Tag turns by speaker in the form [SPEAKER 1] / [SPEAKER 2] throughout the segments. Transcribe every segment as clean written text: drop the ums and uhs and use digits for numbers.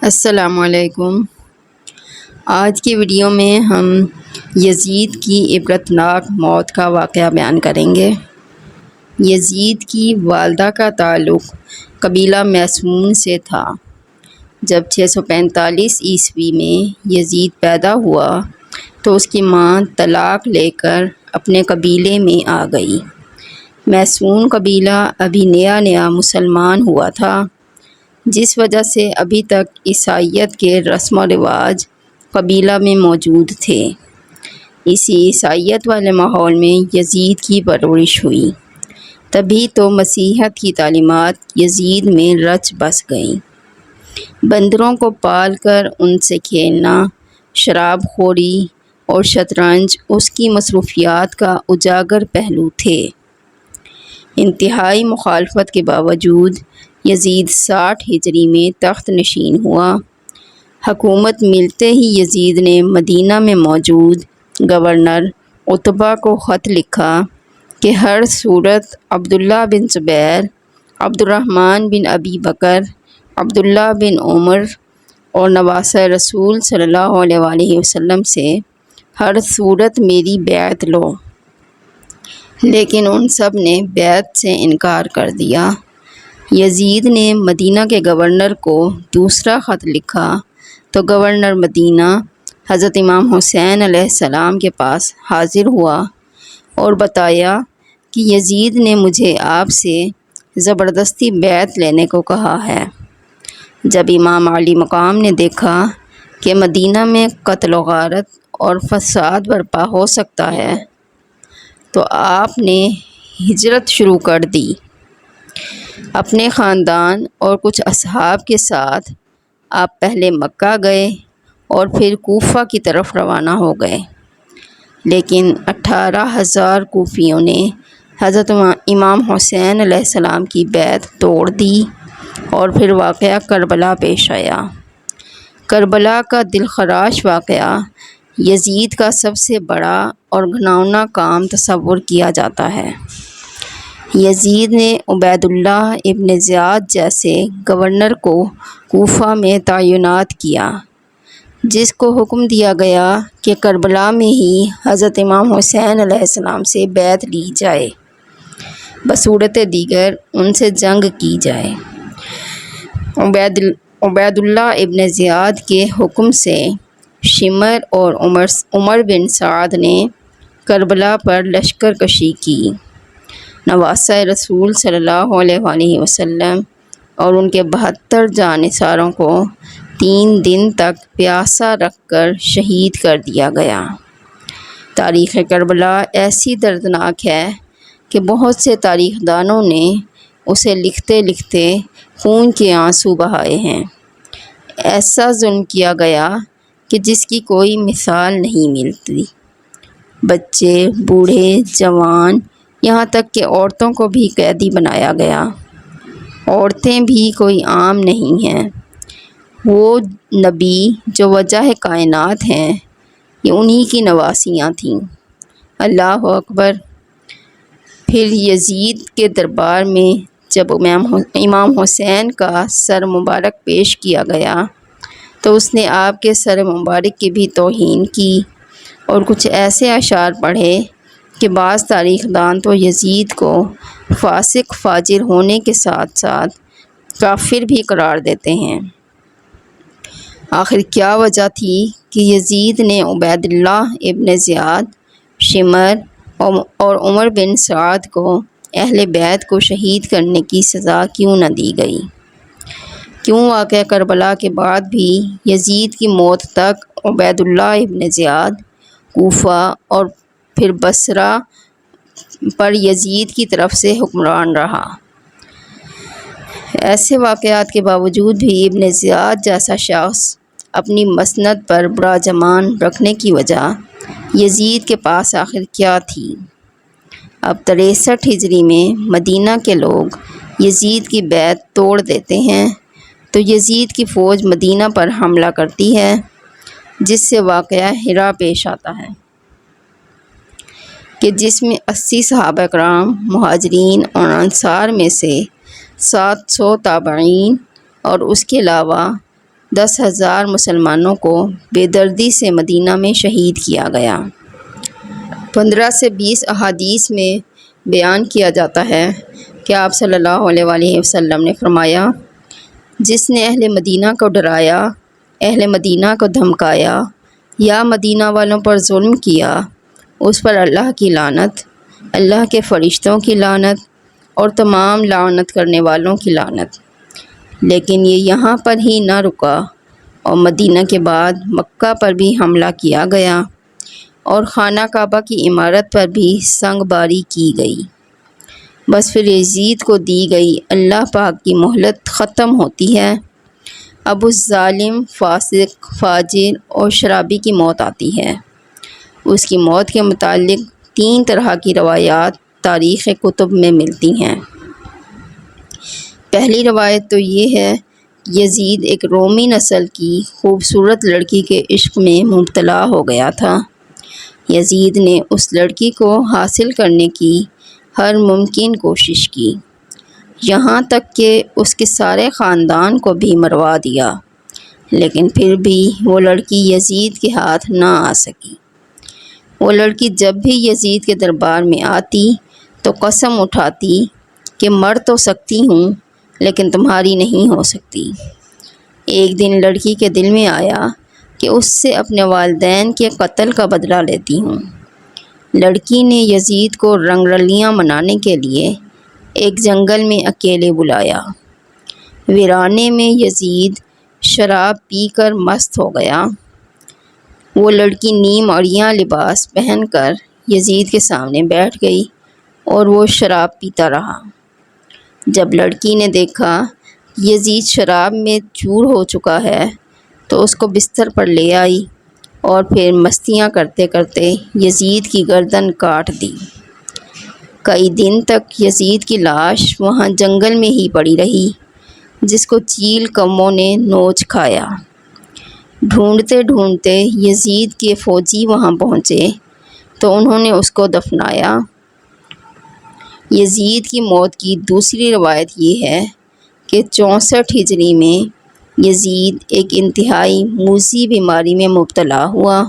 [SPEAKER 1] السلام علیکم۔ آج کی ویڈیو میں ہم یزید کی عبرتناک موت کا واقعہ بیان کریں گے۔ یزید کی والدہ کا تعلق قبیلہ میسون سے تھا۔ جب 645 عیسوی میں یزید پیدا ہوا تو اس کی ماں طلاق لے کر اپنے قبیلے میں آ گئی۔ میسون قبیلہ ابھی نیا مسلمان ہوا تھا، جس وجہ سے ابھی تک عیسائیت کے رسم و رواج قبیلہ میں موجود تھے۔ اسی عیسائیت والے ماحول میں یزید کی پرورش ہوئی، تبھی تو مسیحیت کی تعلیمات یزید میں رچ بس گئیں۔ بندروں کو پال کر ان سے کھیلنا، شراب خوری اور شطرنج اس کی مصروفیات کا اجاگر پہلو تھے۔ انتہائی مخالفت کے باوجود یزید 60 ہجری میں تخت نشین ہوا۔ حکومت ملتے ہی یزید نے مدینہ میں موجود گورنر عتبہ کو خط لکھا کہ ہر صورت عبداللہ بن زبیر، عبد الرحمن بن ابی بکر، عبداللہ بن عمر اور نواسۂ رسول صلی اللہ علیہ وآلہ وسلم سے ہر صورت میری بیعت لو۔ لیکن ان سب نے بیعت سے انکار کر دیا۔ یزید نے مدینہ کے گورنر کو دوسرا خط لکھا تو گورنر مدینہ حضرت امام حسین علیہ السلام کے پاس حاضر ہوا اور بتایا کہ یزید نے مجھے آپ سے زبردستی بیعت لینے کو کہا ہے۔ جب امام علی مقام نے دیکھا کہ مدینہ میں قتل و غارت اور فساد برپا ہو سکتا ہے تو آپ نے ہجرت شروع کر دی۔ اپنے خاندان اور کچھ اصحاب کے ساتھ آپ پہلے مکہ گئے اور پھر کوفہ کی طرف روانہ ہو گئے، لیکن 18,000 کوفیوں نے حضرت امام حسین علیہ السلام کی بیعت توڑ دی اور پھر واقعہ کربلا پیش آیا۔ کربلا کا دلخراش واقعہ یزید کا سب سے بڑا اور گھناؤنا کام تصور کیا جاتا ہے۔ یزید نے عبید اللہ ابن زیاد جیسے گورنر کو کوفہ میں تعینات کیا، جس کو حکم دیا گیا کہ کربلا میں ہی حضرت امام حسین علیہ السلام سے بیعت لی جائے، بصورت دیگر ان سے جنگ کی جائے۔ عبید اللہ ابن زیاد کے حکم سے شمر اور عمر بن سعد نے کربلا پر لشکر کشی کی۔ نواسۂ رسول صلی اللہ علیہ وآلہ وسلم اور ان کے 72 جانثاروں کو 3 دن تک پیاسا رکھ کر شہید کر دیا گیا۔ تاریخ کربلا ایسی دردناک ہے کہ بہت سے تاریخ دانوں نے اسے لکھتے لکھتے خون کے آنسو بہائے ہیں۔ ایسا ظلم کیا گیا کہ جس کی کوئی مثال نہیں ملتی۔ بچے، بوڑھے، جوان، یہاں تک کہ عورتوں کو بھی قیدی بنایا گیا۔ عورتیں بھی کوئی عام نہیں ہیں۔ وہ نبی جو وجہ کائنات ہیں، یہ انہی کی نواسیاں تھیں۔ اللہ اکبر۔ پھر یزید کے دربار میں جب امام حسین کا سر مبارک پیش کیا گیا تو اس نے آپ کے سر مبارک کی بھی توہین کی اور کچھ ایسے اشعار پڑھے کہ بعض تاریخ دان تو یزید کو فاسق فاجر ہونے کے ساتھ ساتھ کافر بھی قرار دیتے ہیں۔ آخر کیا وجہ تھی کہ یزید نے عبید اللہ ابن زیاد، شمر اور عمر بن سعد کو اہل بیت کو شہید کرنے کی سزا کیوں نہ دی گئی؟ کیوں واقعہ کربلا کے بعد بھی یزید کی موت تک عبید اللہ ابن زیاد کوفہ اور پھر بصرہ پر یزید کی طرف سے حکمران رہا؟ ایسے واقعات کے باوجود بھی ابن زیاد جیسا شخص اپنی مسند پر براجمان رکھنے کی وجہ یزید کے پاس آخر کیا تھی؟ اب 63 ہجری میں مدینہ کے لوگ یزید کی بیعت توڑ دیتے ہیں تو یزید کی فوج مدینہ پر حملہ کرتی ہے، جس سے واقعہ ہرا پیش آتا ہے کہ جس میں 80 صحابہ کرام مہاجرین اور انصار میں سے 700 تابعین اور اس کے علاوہ 10,000 مسلمانوں کو بے دردی سے مدینہ میں شہید کیا گیا۔ 15 سے 20 احادیث میں بیان کیا جاتا ہے کہ آپ صلی اللہ علیہ وآلہ وسلم نے فرمایا، جس نے اہل مدینہ کو ڈرایا، اہل مدینہ کو دھمکایا یا مدینہ والوں پر ظلم کیا، اس پر اللہ کی لعنت، اللہ کے فرشتوں کی لعنت اور تمام لعنت کرنے والوں کی لعنت۔ لیکن یہ یہاں پر ہی نہ رکا اور مدینہ کے بعد مکہ پر بھی حملہ کیا گیا اور خانہ کعبہ کی عمارت پر بھی سنگ باری کی گئی۔ بس پھر یزید کو دی گئی اللہ پاک کی مہلت ختم ہوتی ہے۔ اب اس ظالم، فاسق، فاجر اور شرابی کی موت آتی ہے۔ اس کی موت کے متعلق 3 طرح کی روایات تاریخ کتب میں ملتی ہیں۔ پہلی روایت تو یہ ہے، یزید ایک رومی نسل کی خوبصورت لڑکی کے عشق میں مبتلا ہو گیا تھا۔ یزید نے اس لڑکی کو حاصل کرنے کی ہر ممکن کوشش کی، یہاں تک کہ اس کے سارے خاندان کو بھی مروا دیا، لیکن پھر بھی وہ لڑکی یزید کے ہاتھ نہ آ سکی۔ وہ لڑکی جب بھی یزید کے دربار میں آتی تو قسم اٹھاتی کہ مر تو سکتی ہوں لیکن تمہاری نہیں ہو سکتی۔ ایک دن لڑکی کے دل میں آیا کہ اس سے اپنے والدین کے قتل کا بدلہ لیتی ہوں۔ لڑکی نے یزید کو رنگ رلیاں منانے کے لیے ایک جنگل میں اکیلے بلایا۔ ویرانے میں یزید شراب پی کر مست ہو گیا۔ وہ لڑکی نیم عریاں لباس پہن کر یزید کے سامنے بیٹھ گئی اور وہ شراب پیتا رہا۔ جب لڑکی نے دیکھا یزید شراب میں چور ہو چکا ہے تو اس کو بستر پر لے آئی اور پھر مستیاں کرتے کرتے یزید کی گردن کاٹ دی۔ کئی دن تک یزید کی لاش وہاں جنگل میں ہی پڑی رہی، جس کو چیل کموں نے نوچ کھایا۔ ڈھونڈتے ڈھونڈتے یزید کے فوجی وہاں پہنچے تو انہوں نے اس کو دفنایا۔ یزید کی موت کی دوسری روایت یہ ہے کہ 64 ہجری میں یزید ایک انتہائی موذی بیماری میں مبتلا ہوا،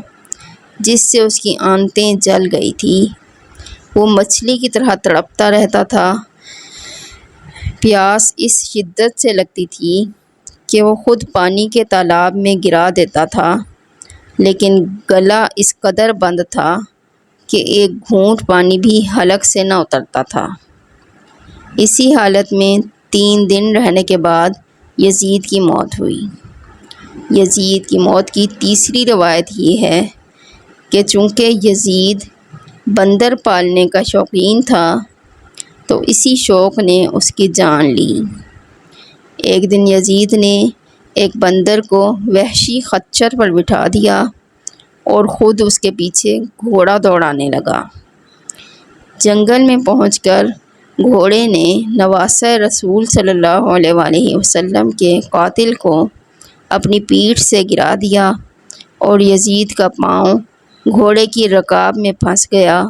[SPEAKER 1] جس سے اس کی آنتیں جل گئی تھیں۔ وہ مچھلی کی طرح تڑپتا رہتا تھا۔ پیاس اس شدت سے لگتی تھی کہ وہ خود پانی کے تالاب میں گرا دیتا تھا، لیکن گلا اس قدر بند تھا کہ ایک گھونٹ پانی بھی حلق سے نہ اترتا تھا۔ اسی حالت میں 3 دن رہنے کے بعد یزید کی موت ہوئی۔ یزید کی موت کی تیسری روایت یہ ہے کہ چونکہ یزید بندر پالنے کا شوقین تھا تو اسی شوق نے اس کی جان لی۔ ایک دن یزید نے ایک بندر کو وحشی خچر پر بٹھا دیا اور خود اس کے پیچھے گھوڑا دوڑانے لگا۔ جنگل میں پہنچ کر گھوڑے نے نواسہ رسول صلی اللہ علیہ وآلہ وسلم کے قاتل کو اپنی پیٹھ سے گرا دیا اور یزید کا پاؤں گھوڑے کی رکاب میں پھنس گیا۔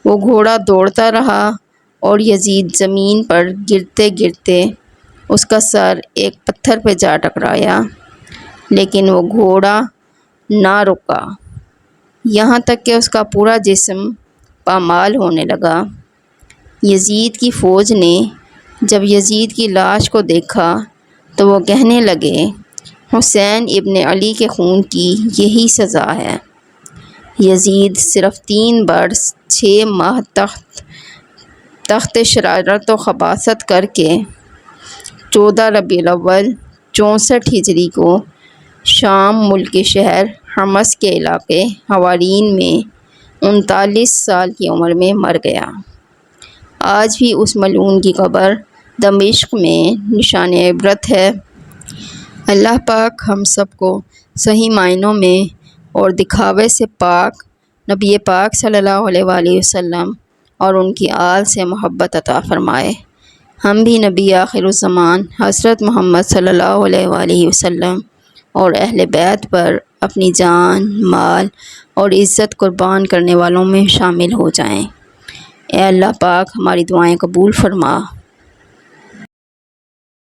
[SPEAKER 1] وہ گھوڑا دوڑتا رہا اور یزید زمین پر گرتے گرتے اس کا سر ایک پتھر پہ جا ٹکرایا، لیکن وہ گھوڑا نہ رکا، یہاں تک کہ اس کا پورا جسم پامال ہونے لگا۔ یزید کی فوج نے جب یزید کی لاش کو دیکھا تو وہ کہنے لگے، حسین ابن علی کے خون کی یہی سزا ہے۔ یزید صرف 3 برس 6 ماہ تحت شرارت و خباثت کر کے 14 ربیع الاول 64 ہجری کو شام ملک کے شہر حمص کے علاقے حوارین میں 39 سال کی عمر میں مر گیا۔ آج بھی اس ملعون کی قبر دمشق میں نشان عبرت ہے۔ اللہ پاک ہم سب کو صحیح معنوں میں اور دکھاوے سے پاک نبی پاک صلی اللہ علیہ وآلہ وسلم اور ان کی آل سے محبت عطا فرمائے۔ ہم بھی نبی آخر الزمان حضرت محمد صلی اللہ علیہ وآلہ وسلم اور اہل بیت پر اپنی جان، مال اور عزت قربان کرنے والوں میں شامل ہو جائیں۔ اے اللہ پاک ہماری دعائیں قبول فرما۔